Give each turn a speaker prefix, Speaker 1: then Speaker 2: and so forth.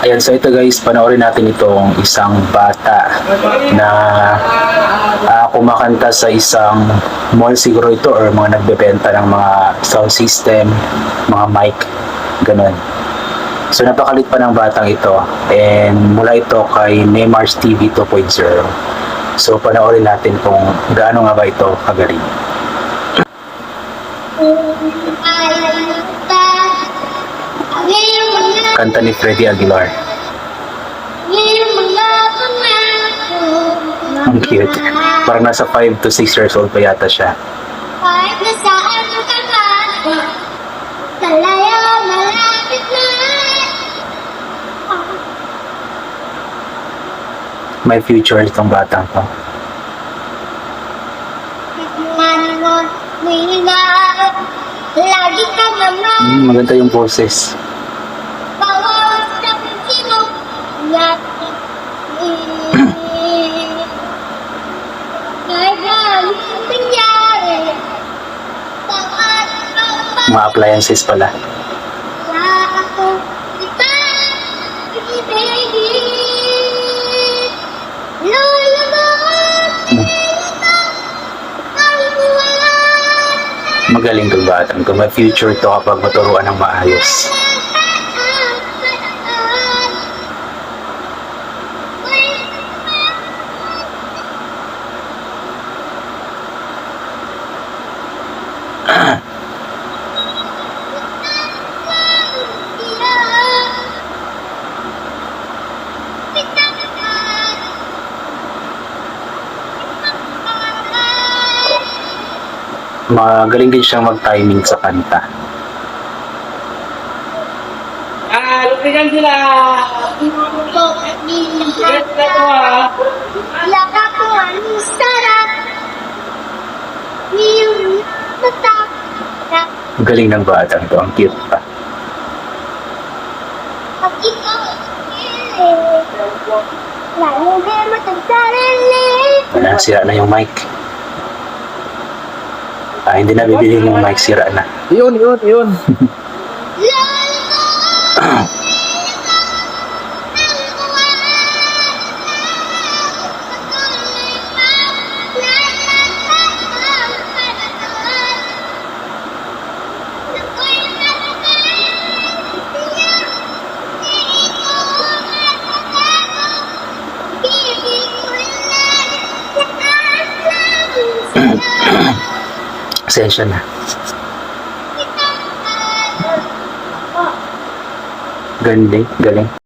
Speaker 1: Ayan, so ito guys, panoorin natin itong isang bata na kumakanta sa isang mall siguro ito or mga nagbebenta ng mga sound system, mga mic, ganun. So napakalit pa ng batang ito and mula ito kay Neymar's TV 2.0. So panoorin natin kung gaano nga ba ito kagaling. Kanta ni Freddie Aguilar. Ang cute. Parang nasa 5 to 6 years old pa yata siya. May future itong batang to. Maganda yung boses. Mga appliances pala. Magaling itong batang to. May future to kapag maturuan ng maayos. Magaling din siyang mag-timing sa kanta.
Speaker 2: Lupigan sila!
Speaker 1: Galing ng batang to. Ang cute pa. Wala, sira na yung mic. Hindi na bibili yung mic, sira na.
Speaker 2: Yun.
Speaker 1: Session na. Galing.